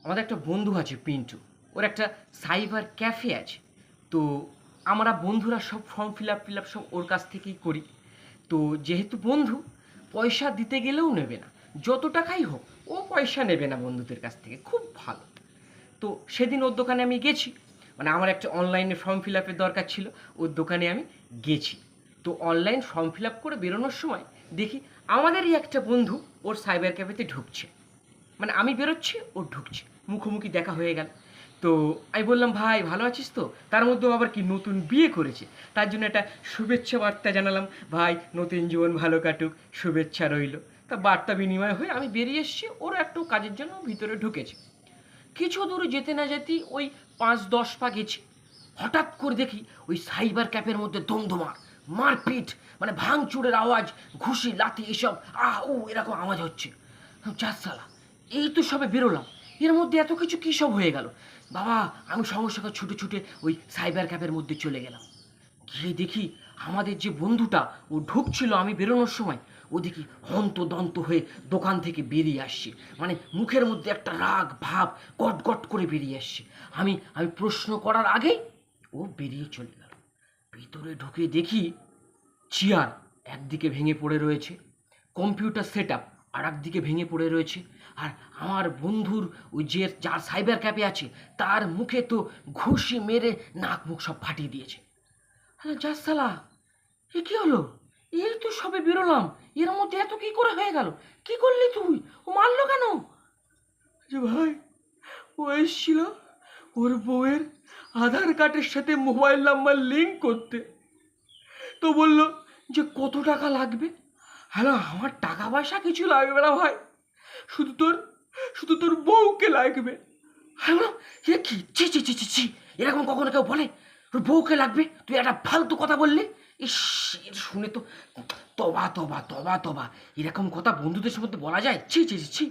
আমাদের একটা বন্ধু আছে পিন্টু। ওর একটা সাইবার ক্যাফে আছে। তো আমরা বন্ধুরা সব ফর্ম ফিল আপ সব ওর কাছ থেকেই করি। তো যেহেতু বন্ধু, পয়সা দিতে গেলেও নেবে না। যত টাকাই হোক ও পয়সা নেবে না বন্ধুদের কাছ থেকে, খুব ভালো। তো সেদিন ওর দোকানে আমি গেছি, মানে আমার একটা অনলাইনে ফর্ম ফিল আপের দরকার ছিল, ওর দোকানে আমি গেছি। তো অনলাইন ফর্ম ফিল আপ করে বেরোনোর সময় দেখি আমাদেরই একটা বন্ধু ওর সাইবার ক্যাফেতে ঢুকছে। মানে আমি বেরোচ্ছি ও ঢুকছে, মুখোমুখি দেখা হয়ে গেল। তো আমি বললাম, ভাই ভালো আছিস তো? তার মধ্যেও আবার কি নতুন বিয়ে করেছে, তার জন্য একটা শুভেচ্ছা বার্তা জানালাম, ভাই নতুন জীবন ভালো কাটুক, শুভেচ্ছা রইল। তা বার্তা বিনিময় হয়ে আমি বেরিয়ে এসেছি, ওর একটু কাজের জন্য ভিতরে ঢুকেছে। কিছু দূর যেতে না যেতেই ওই 5-10 পা গেছি, হঠাৎ করে দেখি ওই সাইবার ক্যাফের মধ্যে দমদমার মারপিট, মানে ভাঙচুরের আওয়াজ, ঘুষি লাথি এসব ও এরকম আওয়াজ হচ্ছে। যাস সালা, এই তো সবে বেরোলাম, এর মধ্যে এত কিছু কী সব হয়ে গেল। বাবা, আমি সঙ্গে সঙ্গে ছুটে ছুটে ওই সাইবার ক্যাফের মধ্যে চলে গেলাম। গিয়ে দেখি আমাদের যে বন্ধুটা ও ঢুকছিল আমি বেরোনোর সময়, ও দেখি হন্তদন্ত হয়ে দোকান থেকে বেরিয়ে আসছে। মানে মুখের মধ্যে একটা রাগ ভাব গট গট করে বেরিয়ে আসছে। আমি আমি প্রশ্ন করার আগেই ও বেরিয়ে চলে গেল। ভিতরে ঢুকে দেখি চেয়ার একদিকে ভেঙে পড়ে রয়েছে, কম্পিউটার সেট আপ আর একদিকে ভেঙে পড়ে রয়েছে, আর আমার বন্ধুর ওই যে যার সাইবার ক্যাফে আছে তার মুখে তো ঘুষি মেরে নাক মুখ সব ফাটিয়ে দিয়েছে। হ্যাঁ যা সালা, এ কি হলো? এই তো সবে বেরোলাম, এর মধ্যে এত কি করে হয়ে গেল? কি করলি তুই? ও মারলো কেন? যে ভাই, ও এসেছিল ওর বউয়ের আধার কার্ডের সাথে মোবাইল নাম্বার লিঙ্ক করতে। তো বললো যে কত টাকা লাগবে। হ্যালো, আমার টাকা পয়সা কিছু লাগবে না ভাই, শুধু তোর শুধু তোর বউকে লাগবে। হ্যালো, এ কি? ছি ছি ছি ছি ছি, এরকম কখনো কেউ বলে? তোর বউকে লাগবে? তুই একটা ফালতু কথা বললি। ইস, এর শুনে তো তবা তবা তবা তবা, এরকম কথা বন্ধুদের মধ্যে বলা যায়? ছি ছি ছি ছি।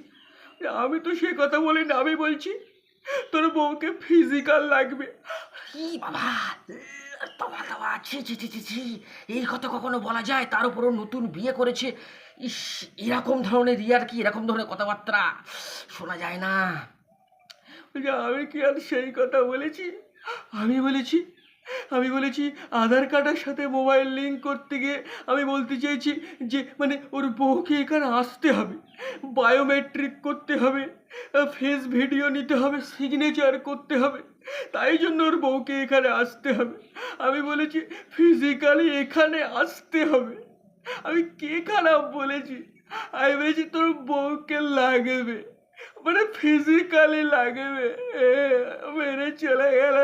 আমি তো সে কথা বলি না, আমি বলছি তোর বউকে ফিজিক্যাল লাগবে। কি বাবা, তবা তবা, ছি ছি ছি ছি ছি, এই কথা কখনো বলা যায়? তার উপরও নতুন বিয়ে করেছে। ইস, এরকম ধরনের রিয়ার কি এরকম ধরনের কথাবার্তা শোনা যায় না। আমি কি আর সেই কথা বলেছি? আমি বলেছি আমি বলেছি আধার কার্ডের সাথে মোবাইল লিঙ্ক করতে গিয়ে আমি বলতে চাইছি যে মানে ওর বউকে এখানে আসতে হবে, বায়োমেট্রিক করতে হবে, ফেস ভিডিও নিতে হবে, সিগনেচার করতে হবে, তাই জন্য ওর বউকে এখানে আসতে হবে। আমি বলেছি ফিজিক্যালি এখানে আসতে হবে। আমি কে খারাপ বলেছি? আমি বলেছি তোর বউকে লাগবে, মানে ফিজিক্যালি লাগবে। মেরে চলে গেল।